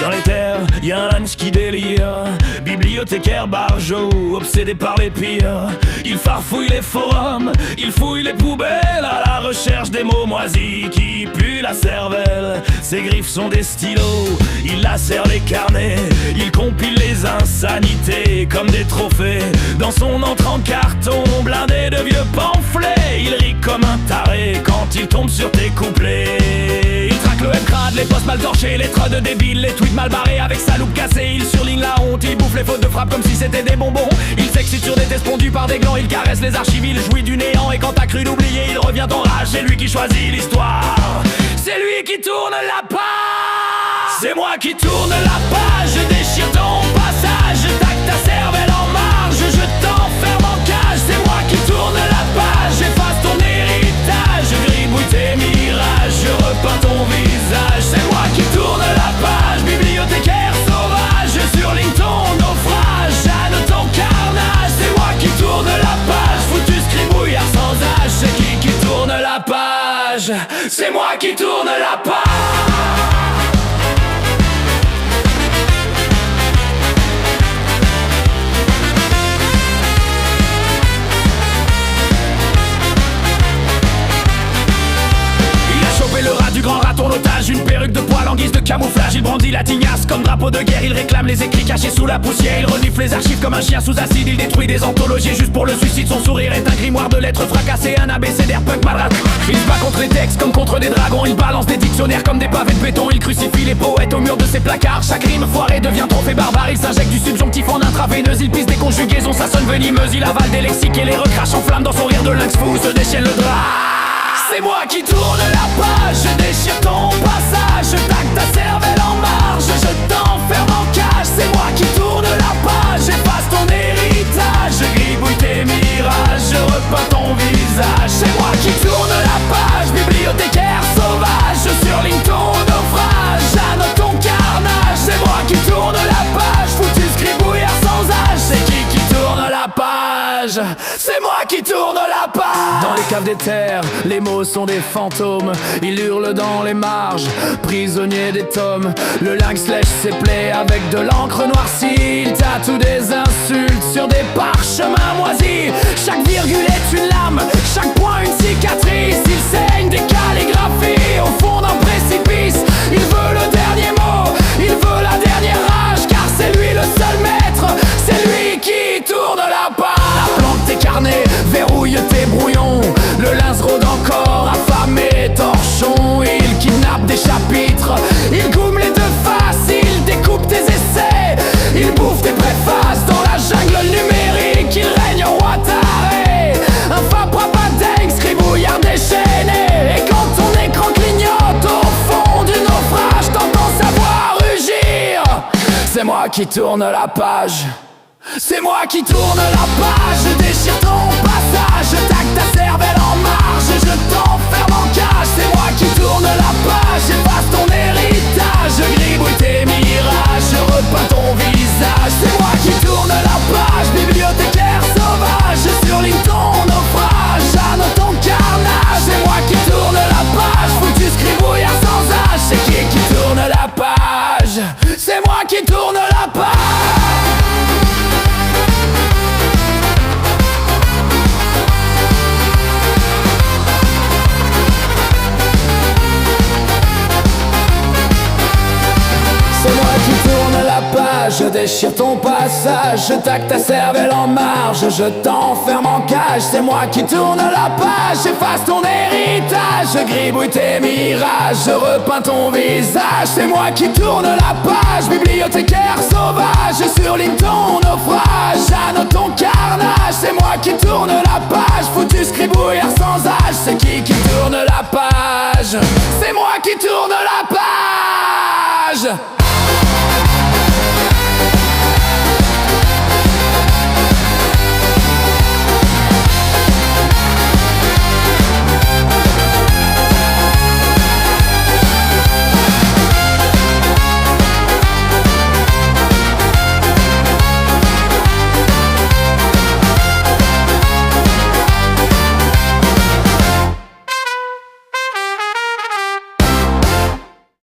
Dans les terres, y a un lunch qui délire. Bibliothécaire barjot, obsédé par les pires. Il farfouille les forums, il fouille les poubelles, à la recherche des mots moisis qui puent la cervelle. Ses griffes sont des stylos, il lacère les carnets, il compile les insanités comme des trophées. Dans son antre en carton, blindé de vieux pamphlets, il rit comme un taré quand il tombe sur tes couplets. Il traque le M-crade, les postes mal torchés, les trucs de débiles, les tweets mal barrés avec sa loupe cassée. Il surligne la honte, il bouffe les fautes de frappe comme si c'était des bonbons. Il s'excite sur des tests pondus par des glands, il caresse les archives, il jouit du néant. Et quand t'as cru l'oublier, il revient en rage, c'est lui qui choisit l'histoire. C'est lui qui tourne la page. C'est moi qui tourne la page, je déchire ton passage, je taque ta cervelle en marge, je t'enferme en cage. C'est moi qui tourne la page, j'efface ton héritage, je gribouille tes mirages, je repeins ton visage. C'est moi qui tourne la page, bibliothécaire sauvage, je surligne ton naufrage, j'annote ton carnage. C'est moi qui tourne la page, foutu scribouillard sans âge. C'est qui tourne la page? C'est moi qui tourne la page. Le rat du grand raton otage, une perruque de poil en guise de camouflage. Il brandit la tignasse comme drapeau de guerre, il réclame les écrits cachés sous la poussière. Il renifle les archives comme un chien sous acide, il détruit des anthologies juste pour le suicide. Son sourire est un grimoire de lettres fracassées, un abécédaire punk malade. Il se bat contre les textes comme contre des dragons, il balance des dictionnaires comme des pavés de béton. Il crucifie les poètes au mur de ses placards, chaque rime foirée devient trophée barbare. Il s'injecte du subjonctif en intraveineuse, il pisse des conjugaisons, ça sonne venimeuse. Il avale des lexiques et les recrache en flammes, dans son rire de lynx fou se déchaîne le drap. C'est moi qui tourne la page, je déchire ton passage, je taque ta cervelle en marge, je t'enferme en cage. C'est moi qui tourne la page, j'efface ton héritage, je gribouille tes mirages, je repeins ton visage. C'est moi qui tourne la page, bibliothécaire sauvage, je surligne ton naufrage, j'annote ton carnage. C'est moi qui tourne la page, foutu scribouillard sans âge. C'est qui tourne la page? C'est moi qui tourne la page. Dans les caves des terres, les mots sont des fantômes, il hurle dans les marges, prisonnier des tomes. Le lynx lèche ses plaies avec de l'encre noircie, il tatoue des insultes sur des parchemins moisis. Chaque virgule est une lame, chaque point une cicatrice. Il saigne des calligraphies au fond d'un précipice. Il veut le dernier mot, il veut la dernière rage, car c'est lui le seul maître, c'est lui qui tourne la page. La plante tes carnets, verrouille tes brouillons, le lynx rôde encore, affamé, torchon. Il kidnappe des chapitres, il goume les deux faces, il découpe tes essais, il bouffe tes préfaces. Dans la jungle numérique, il règne au roi taré, un fabrapatingue, scribouillard déchaîné. Et quand ton écran clignote au fond du naufrage, t'entends sa voix rugir. C'est moi qui tourne la page. C'est moi qui tourne la page, je déchire ton passage, je taque ta cervelle en marge, je t'enferme en cage. C'est moi qui tourne la page, j'efface ton héritage, je gribouille tes mirages, je repeins ton visage. C'est moi qui tourne la page, bibliothécaire sauvage, je surligne ton naufrage, j'annote ton carnage. C'est moi qui tourne la page, foutu scribouillard sans âge. C'est qui tourne la page? C'est moi qui tourne la page. C'est moi qui tourne la page, je déchire ton passage, je taque ta cervelle en marge, je t'enferme en cage. C'est moi qui tourne la page, j'efface ton héritage, je gribouille tes mirages, je repeins ton visage. C'est moi qui tourne la page, bibliothécaire sauvage, je surligne ton naufrage, j'annote ton carnage. C'est moi qui tourne la page, foutu scribouillard sans âge. C'est qui tourne la page? C'est moi qui tourne la page.